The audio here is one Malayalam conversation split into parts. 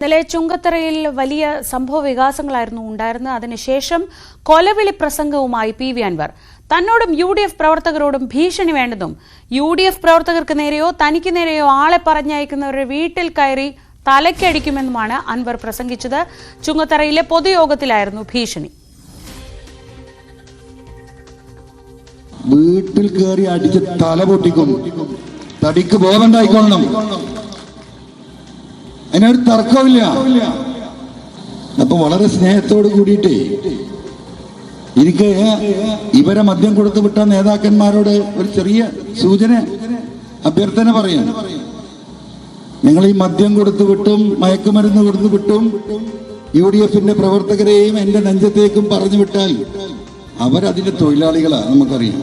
ഇന്നലെ ചുങ്കത്തറയിൽ വലിയ സംഭവ വികാസങ്ങളായിരുന്നു ഉണ്ടായിരുന്നത്. അതിനുശേഷം കൊലവിളി പ്രസംഗവുമായി പി വി അൻവർ തന്നോടും UDF പ്രവർത്തകരോടും ഭീഷണി വേണ്ടെന്നും UDF പ്രവർത്തകർക്ക് നേരെയോ തനിക്ക് നേരെയോ ആളെ പറഞ്ഞയക്കുന്നവരുടെ വീട്ടിൽ കയറി തലയ്ക്കടിക്കുമെന്നുമാണ് അൻവർ പ്രസംഗിച്ചത്. ചുങ്കത്തറയിലെ പൊതുയോഗത്തിലായിരുന്നു ഭീഷണി. വീട്ടിൽ കയറി അടിച്ച് തല പൊട്ടിക്കും, തടിക്ക് ബോധമുണ്ടായിക്കൊള്ളണം, അതിനൊരു തർക്കമില്ല. അപ്പൊ വളരെ സ്നേഹത്തോട് കൂടിയിട്ട് എനിക്ക് ഇവരെ മദ്യം കൊടുത്തു വിട്ട നേതാക്കന്മാരോട് ഒരു ചെറിയ സൂചന അഭ്യർത്ഥന പറയാം. ഞങ്ങൾ ഈ മദ്യം കൊടുത്തു വിട്ടും മയക്കുമരുന്ന് കൊടുത്തു വിട്ടും UDFന്റെ പ്രവർത്തകരെയും എന്റെ നെഞ്ചത്തേക്കും പറഞ്ഞു വിട്ടാൽ അവരതിന്റെ തൊഴിലാളികളാ, നമുക്കറിയാം.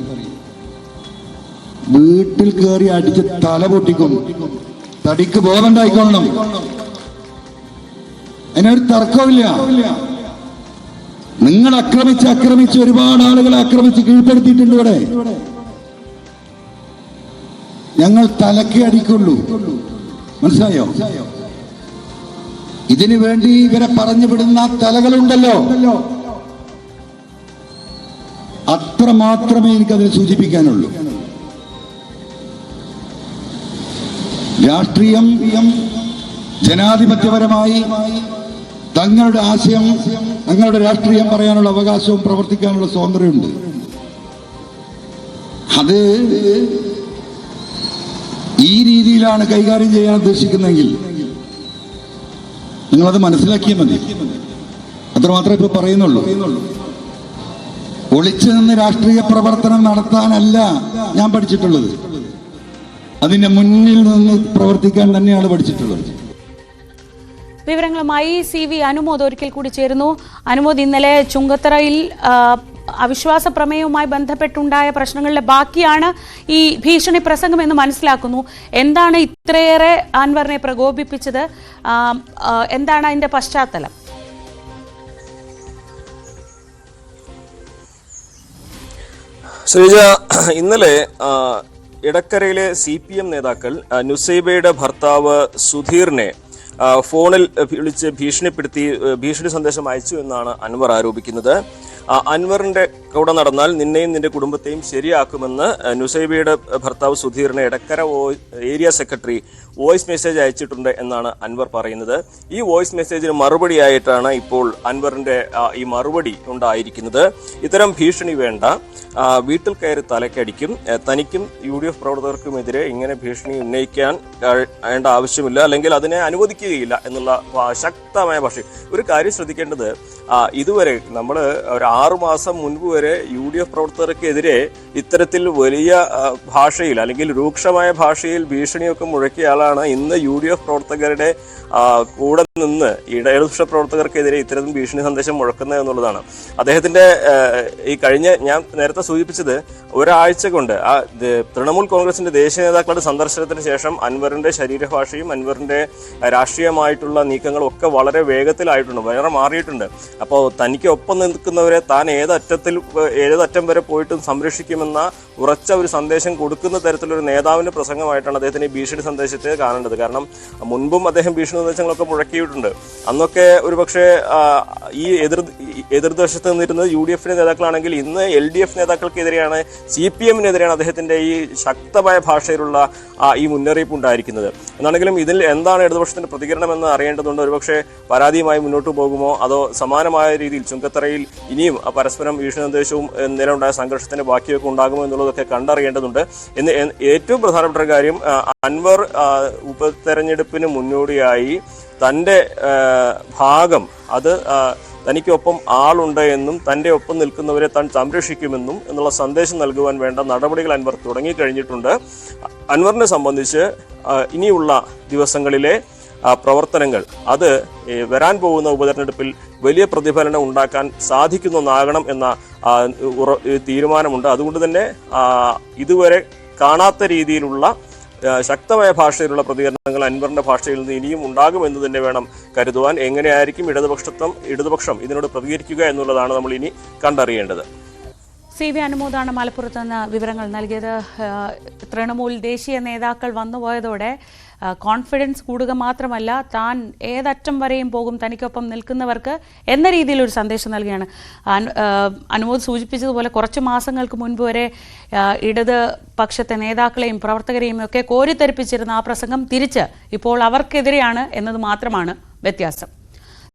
വീട്ടിൽ കയറി അടിച്ച് തല പൊട്ടിക്കും, തടിക്ക് ബോധമുണ്ടായിക്കൊള്ളണം, അതിനൊരു തർക്കമില്ല. നിങ്ങൾ ആക്രമിച്ച് ഒരുപാട് ആളുകളെ ആക്രമിച്ച് കീഴ്പ്പെടുത്തിയിട്ടുണ്ട്. ഇവിടെ ഞങ്ങൾ തലക്ക് അടിക്കുള്ളൂ, മനസ്സിലായോ? ഇതിനു വേണ്ടി ഇവരെ പറഞ്ഞു വിടുന്ന തലകളുണ്ടല്ലോ, അത്ര മാത്രമേ എനിക്കതിനെ സൂചിപ്പിക്കാനുള്ളൂ. രാഷ്ട്രീയം ജനാധിപത്യപരമായി തങ്ങളുടെ ആശയം, തങ്ങളുടെ രാഷ്ട്രീയം പറയാനുള്ള അവകാശവും പ്രവർത്തിക്കാനുള്ള സ്വാതന്ത്ര്യമുണ്ട്. അത് ഈ രീതിയിലാണ് കൈകാര്യം ചെയ്യാൻ ഉദ്ദേശിക്കുന്നതെങ്കിൽ നിങ്ങളത് മനസ്സിലാക്കിയാൽ മതി. അത്രമാത്രമേ ഇപ്പൊ പറയുന്നുള്ളൂ. ഒളിച്ചു നിന്ന് രാഷ്ട്രീയ പ്രവർത്തനം നടത്താനല്ല ഞാൻ പഠിച്ചിട്ടുള്ളത്, അതിന്റെ മുന്നിൽ നിന്ന് പ്രവർത്തിക്കാൻ തന്നെയാണ് പഠിച്ചിട്ടുള്ളത്. വിവരങ്ങളുമായി CV അനുമോദ് ഒരിക്കൽ കൂടി ചേരുന്നു. അനുമോദ്, ഇന്നലെ ചുങ്കത്തറയിൽ അവിശ്വാസ പ്രമേയവുമായി ബന്ധപ്പെട്ടുണ്ടായ പ്രശ്നങ്ങളുടെ ബാക്കിയാണ് ഈ ഭീഷണി പ്രസംഗം എന്ന് മനസ്സിലാക്കുന്നു. എന്താണ് ഇത്രയേറെ അൻവറിനെ പ്രകോപിപ്പിച്ചത്? എന്താണ് അതിന്റെ പശ്ചാത്തലം? ശ്രീജ, ഇന്നലെ ഇടക്കരയിലെ CPM നേതാക്കൾ നുസൈബയുടെ ഭർത്താവ് സുധീറിനെ ഫോണിൽ വിളിച്ച് ഭീഷണി സന്ദേശം അയച്ചു എന്നാണ് അൻവർ ആരോപിക്കുന്നത്. അൻവറിന്റെ കൂടെ നടന്നാൽ നിന്നെയും നിന്റെ കുടുംബത്തെയും ശരിയാക്കുമെന്ന് നുസൈബയുടെ ഭർത്താവ് സുധീറിനെ Edakkara area secretary voice message അയച്ചിട്ടുണ്ട് എന്നാണ് അൻവർ പറയുന്നത്. ഈ വോയിസ് മെസ്സേജിന് മറുപടിയായിട്ടാണ് ഇപ്പോൾ അൻവറിന്റെ ഈ മറുപടി ഉണ്ടായിരിക്കുന്നത്. ഇത്തരം ഭീഷണി വേണ്ട, വീട്ടിൽ കയറി തലക്കടിക്കും, തനിക്കും UDF പ്രവർത്തകർക്കുമെതിരെ ഇങ്ങനെ ഭീഷണി ഉന്നയിക്കാൻ വേണ്ട ആവശ്യമില്ല, അല്ലെങ്കിൽ അതിനെ അനുവദിക്കുകയില്ല എന്നുള്ള ശക്തമായ ഭാഷ. ഒരു കാര്യം ശ്രദ്ധിക്കേണ്ടത്, ഇതുവരെ നമ്മൾ ഒരു 6 മാസം മുൻപ് വരെ UDF പ്രവർത്തകർക്കെതിരെ ഇത്തരത്തിൽ വലിയ ഭാഷയിൽ അല്ലെങ്കിൽ രൂക്ഷമായ ഭാഷയിൽ ഭീഷണിയൊക്കെ മുഴക്കിയ ആളാണ് ഇന്ന് UDF പ്രവർത്തകരുടെ കൂടെ നിന്ന് ഇടതുപക്ഷ പ്രവർത്തകർക്കെതിരെ ഇത്തരത്തിൽ ഭീഷണി സന്ദേശം മുഴക്കുന്നത് എന്നുള്ളതാണ്. അദ്ദേഹത്തിന്റെ ഈ കഴിഞ്ഞ ഞാൻ നേരത്തെ സൂചിപ്പിച്ചത് ഒരാഴ്ച കൊണ്ട് തൃണമൂൽ കോൺഗ്രസിന്റെ ദേശീയ നേതാക്കളുടെ സന്ദർശനത്തിന് ശേഷം അൻവറിന്റെ ശരീരഭാഷയും അൻവറിന്റെ രാഷ്ട്രീയമായിട്ടുള്ള നീക്കങ്ങളും ഒക്കെ വളരെ വേഗത്തിലായിട്ടുണ്ട്, വളരെ മാറിയിട്ടുണ്ട്. അപ്പോൾ തനിക്ക് ഒപ്പം നിൽക്കുന്നവരെ താൻ ഏതറ്റം വരെ പോയിട്ടും സംരക്ഷിക്കുമെന്ന ഉറച്ച ഒരു സന്ദേശം കൊടുക്കുന്ന തരത്തിലൊരു നേതാവിന്റെ പ്രസംഗമായിട്ടാണ് അദ്ദേഹത്തിന് ഈ ഭീഷണി സന്ദേശത്തെ കാണേണ്ടത്. കാരണം മുൻപും അദ്ദേഹം ഭീഷണി സന്ദേശങ്ങളൊക്കെ മുഴക്കിയിട്ടുണ്ട്. അന്നൊക്കെ ഒരുപക്ഷെ ഈ എതിർവശത്ത് നിന്നിരുന്നത് UDF നേതാക്കളാണെങ്കിൽ ഇന്ന് LDF നേതാക്കൾക്കെതിരെയാണ്, CPM-നെതിരെയാണ് അദ്ദേഹത്തിന്റെ ഈ ശക്തമായ ഭാഷയിലുള്ള ഈ മുന്നറിയിപ്പ് ഉണ്ടായിരിക്കുന്നത്. എന്നാണെങ്കിലും ഇതിൽ എന്താണ് ഇടതുപക്ഷത്തിന്റെ പ്രതികരണം എന്ന് അറിയേണ്ടതുണ്ട്. ഒരുപക്ഷെ പരാതിയുമായി മുന്നോട്ട് പോകുമോ, അതോ സമാനമായ രീതിയിൽ ചുങ്കത്തറയിൽ ഇനിയും പരസ്പരം ഭീഷണി സന്ദേശവും നിലവിലുണ്ടായ സംഘർഷത്തിന്റെ ബാക്കിയൊക്കെ ഉണ്ടാകുമോ എന്നുള്ളതൊക്കെ കണ്ടറിയേണ്ടതുണ്ട്. ഏറ്റവും പ്രധാനപ്പെട്ട ഒരു കാര്യം, അൻവർ ഉപതെരഞ്ഞെടുപ്പിന് മുന്നോടിയായി തൻ്റെ ഭാഗം അത് തനിക്കൊപ്പം ആളുണ്ട് എന്നും തൻ്റെ ഒപ്പം നിൽക്കുന്നവരെ താൻ സംരക്ഷിക്കുമെന്നും എന്നുള്ള സന്ദേശം നൽകുവാൻ വേണ്ട നടപടികൾ അൻവർ തുടങ്ങിക്കഴിഞ്ഞിട്ടുണ്ട്. അൻവറിനെ സംബന്ധിച്ച് ഇനിയുള്ള ദിവസങ്ങളിലെ പ്രവർത്തനങ്ങൾ അത് വരാൻ പോകുന്ന ഉപതെരഞ്ഞെടുപ്പിൽ വലിയ പ്രതിഫലനം ഉണ്ടാക്കാൻ സാധിക്കുന്നതാകണം എന്ന തീരുമാനമുണ്ട്. അതുകൊണ്ട് തന്നെ ഇതുവരെ കാണാത്ത രീതിയിലുള്ള ശക്തമായ ഭാഷയിലുള്ള പ്രതികരണങ്ങൾ അൻവറിന്റെ ഭാഷയിൽ നിന്ന് ഇനിയും ഉണ്ടാകുമെന്ന് തന്നെ വേണം കരുതുവാൻ. എങ്ങനെയായിരിക്കും ഇടതുപക്ഷം ഇതിനോട് പ്രതികരിക്കുക എന്നുള്ളതാണ് നമ്മൾ ഇനി കണ്ടറിയേണ്ടത്. CV അനുമോദാണ് മലപ്പുറത്ത് നിന്ന് വിവരങ്ങൾ നൽകിയത്. തൃണമൂൽ ദേശീയ നേതാക്കൾ വന്നുപോയതോടെ കോൺഫിഡൻസ് കൂടുക മാത്രമല്ല താൻ ഏതറ്റം വരെയും പോകും തനിക്കൊപ്പം നിൽക്കുന്നവർക്ക് എന്ന രീതിയിലൊരു സന്ദേശം നൽകുകയാണ്. അനുമോദ് സൂചിപ്പിച്ചതുപോലെ കുറച്ച് മാസങ്ങൾക്ക് മുൻപ് വരെ ഇടത് പക്ഷത്തെ നേതാക്കളെയും പ്രവർത്തകരെയും ഒക്കെ കോരിത്തെറിപ്പിച്ചിരുന്ന ആ പ്രസംഗം തിരിച്ച് ഇപ്പോൾ അവർക്കെതിരെയാണ് എന്നത് മാത്രമാണ് വ്യത്യാസം.